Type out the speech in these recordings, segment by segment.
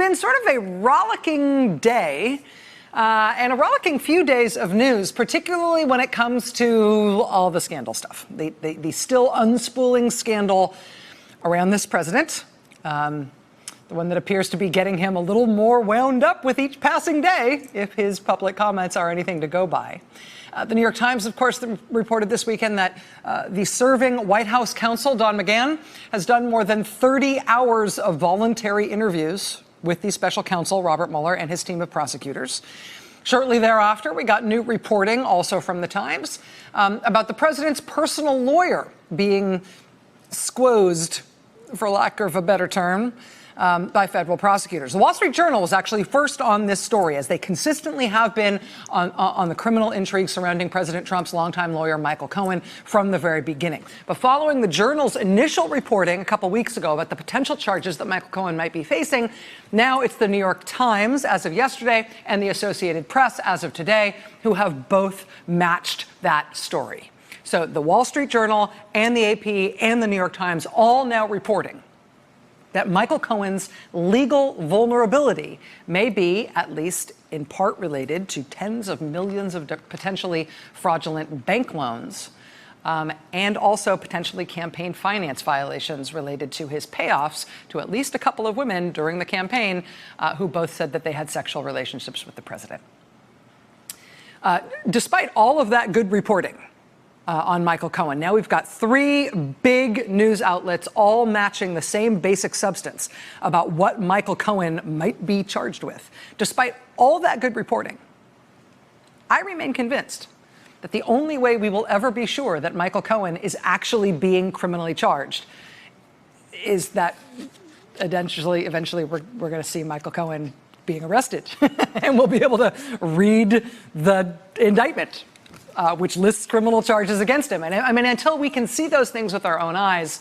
been sort of a rollicking day and a rollicking few days of news, particularly when it comes to all the scandal stuff, the still unspooling scandal around this president, the one that appears to be getting him a little more wound up with each passing day, if his public comments are anything to go by. The New York Times, of course, reported this weekend that the serving White House counsel, Don McGahn, has done more than 30 hours of voluntary interviews with the special counsel, Robert Mueller, and his team of prosecutors. Shortly thereafter, we got new reporting, also from the Times, about the president's personal lawyer being squozed, for lack of a better term, by federal prosecutors. The Wall Street Journal was actually first on this story, as they consistently have been on the criminal intrigue surrounding President Trump's longtime lawyer, Michael Cohen, from the very beginning. But following the Journal's initial reporting a couple weeks ago about the potential charges that Michael Cohen might be facing, now it's the New York Times, as of yesterday, and the Associated Press, as of today, who have both matched that story. So the Wall Street Journal and the AP and the New York Times all now reporting that Michael Cohen's legal vulnerability may be, at least in part, related to tens of millions of potentially fraudulent bank loans, and also potentially campaign finance violations related to his payoffs to at least a couple of women during the campaign who both said that they had sexual relationships with the president. Despite all of that good reporting on Michael Cohen, now we've got three big news outlets all matching the same basic substance about what Michael Cohen might be charged with. Despite all that good reporting, I remain convinced that the only way we will ever be sure that Michael Cohen is actually being criminally charged is that eventually we're going to see Michael Cohen being arrested and we'll be able to read the indictment, which lists criminal charges against him. And I mean, until we can see those things with our own eyes,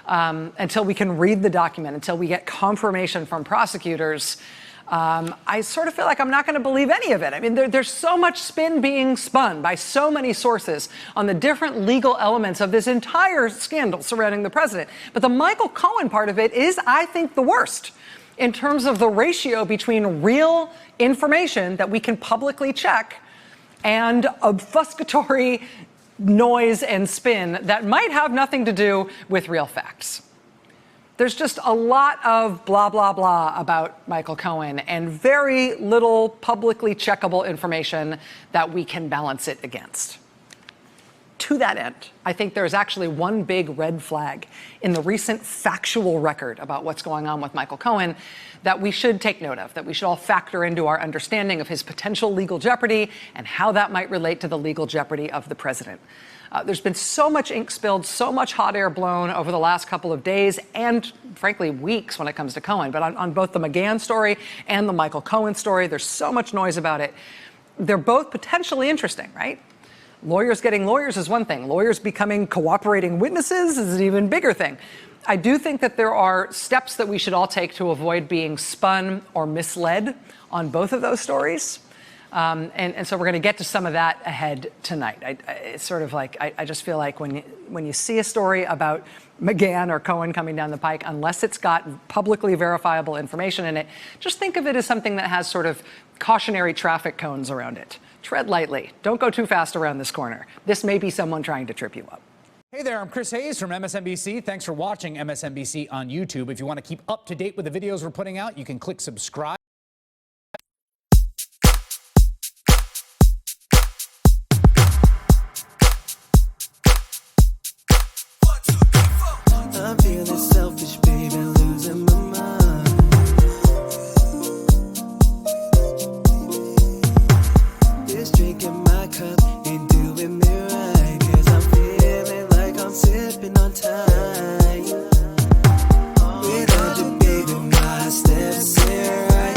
until we can read the document, until we get confirmation from prosecutors, I sort of feel like I'm not going to believe any of it. I mean, there's so much spin being spun by so many sources on the different legal elements of this entire scandal surrounding the president. But the Michael Cohen part of it is, I think, the worst in terms of the ratio between real information that we can publicly check and obfuscatory noise and spin that might have nothing to do with real facts. There's just a lot of blah, blah, blah about Michael Cohen and very little publicly checkable information that we can balance it against. To that end, I think there's actually one big red flag in the recent factual record about what's going on with Michael Cohen that we should take note of, that we should all factor into our understanding of his potential legal jeopardy and how that might relate to the legal jeopardy of the president. There's been so much ink spilled, so much hot air blown over the last couple of days and, frankly, weeks when it comes to Cohen. But on both the McGahn story and the Michael Cohen story, there's so much noise about it. They're both potentially interesting, right? Lawyers getting lawyers is one thing. Lawyers becoming cooperating witnesses is an even bigger thing. I do think that there are steps that we should all take to avoid being spun or misled on both of those stories. And so we're going to get to some of that ahead tonight. It's sort of like, I just feel like when you see a story about McGahn or Cohen coming down the pike, unless it's got publicly verifiable information in it, just think of it as something that has sort of cautionary traffic cones around it. Tread lightly. Don't go too fast around this corner. This may be someone trying to trip you up. Hey there, I'm Chris Hayes from MSNBC. Thanks for watching MSNBC on YouTube. If you want to keep up to date with the videos we're putting out, you can click subscribe. I'm feeling selfish, baby, losing my mind. This drink in my cup ain't doing me right, 'cause I'm feeling like I'm sipping on time. Without you, baby, my steps ain't right.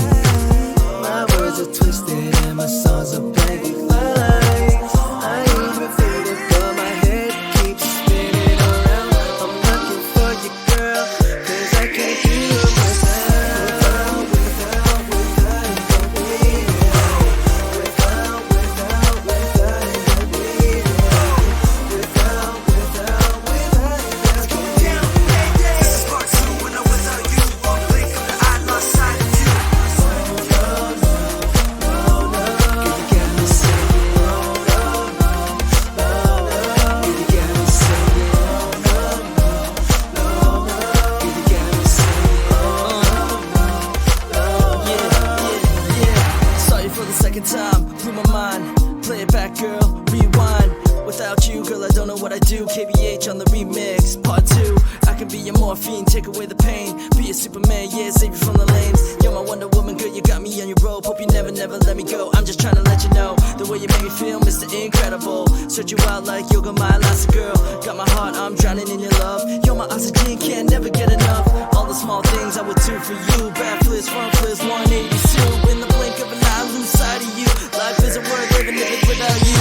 be on your rope. Hope you never, never let me go. I'm just trying to let you know the way you make me feel, Mr. Incredible. Search you out like yoga, my elastic girl. Got my heart, I'm drowning in your love. You're my oxygen, can't never get enough. All the small things I would do for you. Back flips, front flips, 182. In the blink of an eye, I lose sight of you. Life isn't worth living if it's without you.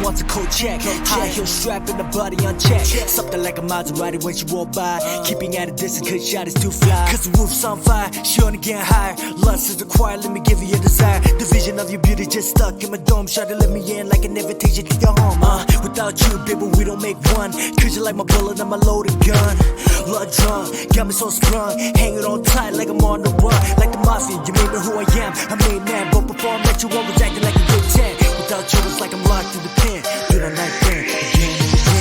Wants a cold check, high heel strap and the body on check. Something like a Maserati when she walk by, keeping at a distance cause shot is too fly. Cause the roof's on fire, she only getting higher. Lust is required, let me give you your desire. The vision of your beauty just stuck in my dome. Try to let me in like an invitation to your home. Without you, baby, we don't make one. Cause you like my bullet and my loaded gun. Blood drunk, got me so sprung, hanging on tight like I'm on the run. Like the mafia, you made me who I am. I made man, but before I met you, I was acting like a good 10. Without you, it's like I'm locked in the pen. Do that like that, again and again.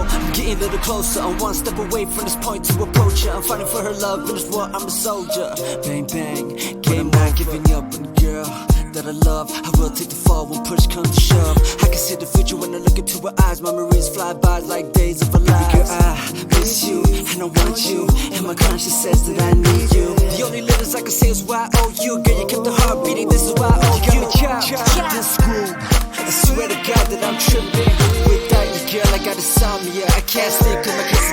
I'm getting a little closer. I'm one step away from this point to approach her. I'm fighting for her love, in this war I'm a soldier. Bang bang, game on, giving up on the girl that I love. I will take the fall when push comes to shove. I can see the future when I look into her eyes. Memories fly by like days of a life. Girl, I miss you and I want you, and my conscience says that I need you. The only letters I can say is why I owe you. Girl, you kept the heart beating, this is why I owe you. Got me this school, I swear to God that I'm tripping. Without you, girl, I got insomnia. I can't sleep cause my kids